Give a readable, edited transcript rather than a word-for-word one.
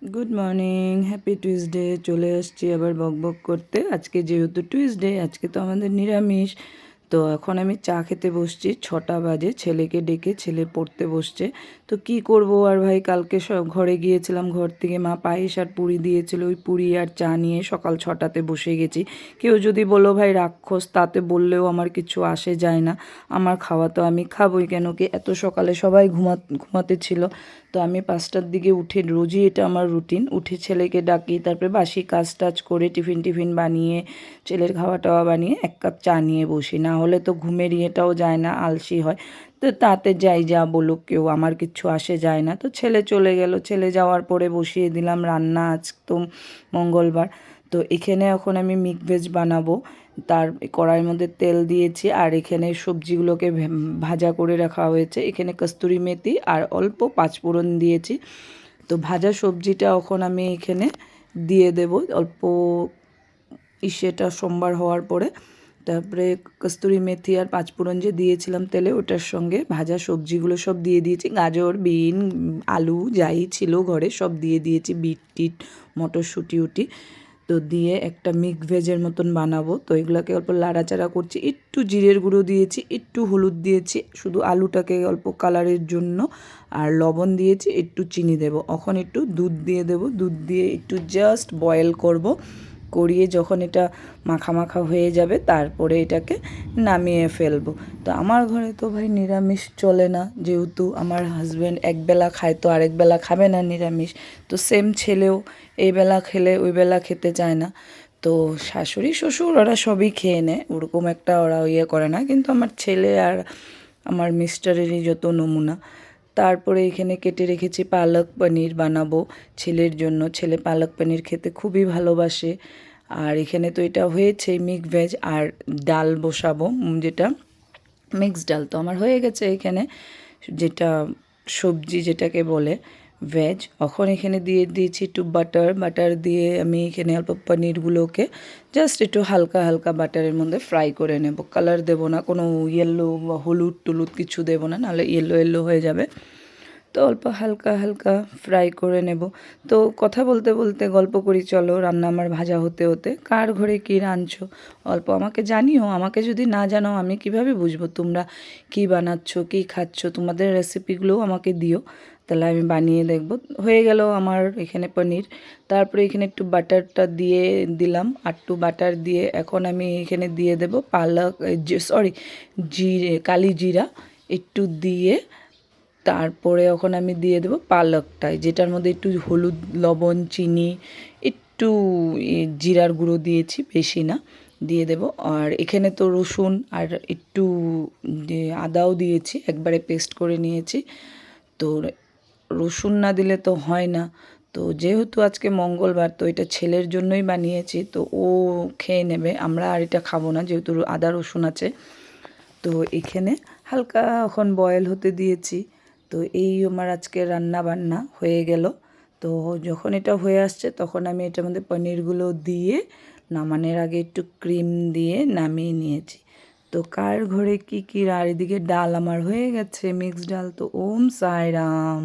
Good morning, happy Tuesday. চলে আসছি আবার বকবক করতে। আজকে যেহেতু টুইসডে, আজকে তো আমাদের নিরামিষ। তো এখন আমি চা খেতে বসছি, 6টা বাজে। ছেলেকে ডেকে ছেলে পড়তে বসছে। তো কি করব আর ভাই, কালকে সব ঘরে গিয়েছিলাম, ঘর থেকে মা পায়েস আর পুরি দিয়েছিল, ওই পুরি আর চা নিয়ে সকাল 6টাতে বসে গেছি। কেউ যদি বলো ভাই রাক্ষস, তাতে বললেও আমার কিছু আসে যায় না। আমার খাওয়া তো আমি খাবই, কেন কি এত সকালে সবাই ঘুমাতে ছিল। তো আমি 5টার দিকে উঠে, রোজই এটা আমার রুটিন, উঠে ছেলেকে ডাকি, তারপরে বাসি কাজ টাজ করে টিফিন বানিয়ে ছেলের খাওয়া টাওয়া বানিয়ে 1 কাপ চা নিয়ে বসি। না হলে তো ঘুমের ইয়েটাও যায় না, আলসি হয়। তো তাতে যাই যা বলুক কেউ, আমার কিচ্ছু আসে যায় না। তো ছেলে চলে গেল, ছেলে যাওয়ার পরে বসিয়ে দিলাম রান্না। আজ তো মঙ্গলবার। তো এখানে এখন আমি মিক্স ভেজ বানাবো। তার কড়াইয়ের মধ্যে তেল দিয়েছি, আর এখানে সবজিগুলোকে ভাজা করে রাখা হয়েছে। এখানে কস্তুরি মেথি আর অল্প পাঁচফোড়ন দিয়েছি। তো ভাজা সবজিটা এখন আমি এখানে দিয়ে দেব অল্প সেটা সোমবার হওয়ার পরে। তারপরে কস্তুরি মেথি আর পাঁচফোড়ন যে দিয়েছিলাম তেলে, ওটার সঙ্গে ভাজা সবজিগুলো সব দিয়ে দিয়েছি। গাজর, বিন, আলু যাই ছিল ঘরে সব দিয়ে দিয়েছি, বিট টিট, মটরশুঁটি উটি। তো দিয়ে একটা মিক্স ভেজের মতন বানাবো। তো এগুলোকে অল্প লাড়াচাড়া করছি, একটু জিরের গুঁড়ো দিয়েছি, একটু হলুদ দিয়েছি শুধু আলুটাকে অল্প কালারের জন্য, আর লবণ দিয়েছি, একটু চিনি দেব। এখন একটু দুধ দিয়ে দেব, দুধ দিয়ে একটু জাস্ট বয়েল করব। করিয়ে যখন এটা মাখা মাখা হয়ে যাবে, তারপরে এটাকে নামিয়ে ফেলবো। তো আমার ঘরে তো ভাই নিরামিষ চলে না, যেহেতু আমার হাজব্যান্ড একবেলা খায়, তো আরেক বেলা খাবে না নিরামিষ। তো সেম ছেলেও এই বেলা খেলে ওই বেলা খেতে চায় না। তো শাশুড়ি শ্বশুর ওরা সবই খেয়ে নেয়, ওরকম একটা ওরা ইয়ে করে না। কিন্তু আমার ছেলে আর আমার মিস্টারেরই যত নমুনা। তারপরে এখানে কেটে রেখেছি পালক পনির বানাবো ছেলের জন্য। ছেলে পালক পনির খেতে খুবই ভালোবাসে। আর এখানে তো এটা হয়েছে মিক্স ভেজ, আর ডাল বসাবো, যেটা মিক্সড ডাল তো আমার হয়ে গেছে এখানে, যেটা সবজি যেটাকে বলে ভেজ। এখন এখানে দিয়ে দিয়েছি একটু বাটার দিয়ে আমি এখানে অল্প পনিরগুলোকে জাস্ট একটু হালকা হালকা বাটারের মধ্যে ফ্রাই করে নেব। কালার দেবো না, কোনো ইয়েলো বা হলুদ টলুদ কিছু দেবো না, নাহলে ইয়েলো হয়ে যাবে। তো অল্প হালকা হালকা ফ্রাই করে নেব। তো কথা বলতে বলতে গল্প করি, চলো। রান্না আমার ভাজা হতে হতে কার ঘরে কী রাঁধছো অল্প আমাকে জানিও। আমাকে যদি না জানাও আমি কিভাবে বুঝবো তোমরা কী বানাচ্ছো, কী খাচ্ছো। তোমাদের রেসিপিগুলোও আমাকে দিও, তাহলে আমি বানিয়ে দেখব। হয়ে গেল আমার এখানে পনির। তারপরে এখানে একটু বাটারটা দিয়ে দিলাম, আর একটু বাটার দিয়ে এখন আমি এখানে দিয়ে দেব পালক, কালি জিরা একটু দিয়ে। তারপরে এখন আমি দিয়ে দেবো পালকটায়, যেটার মধ্যে একটু হলুদ, লবণ, চিনি, একটু জিরার গুঁড়ো দিয়েছি, বেশি না, দিয়ে দেব। আর এখানে তো রসুন আর একটু আদাও দিয়েছি, একবারে পেস্ট করে নিয়েছি। তো রসুন না দিলে তো হয় না। তো যেহেতু আজকে মঙ্গলবার, তো এটা ছেলের জন্যই বানিয়েছি, তো ও খেয়ে নেবে, আমরা আর এটা খাবো না যেহেতু আদা রসুন আছে। তো এখানে হালকা এখন বয়েল হতে দিয়েছি। তো এই আমার আজকে রান্না বান্না হয়ে গেল। তো যখন এটা হয়ে আসছে, তখন আমি এটার মধ্যে পনিরগুলো দিয়ে নামানোর আগে একটু ক্রিম দিয়ে নামিয়ে নিয়েছি। তো কার ঘরে কী কী, আর এদিকে ডাল আমার হয়ে গেছে, মিক্সড ডাল। তো ওম সাইরাম।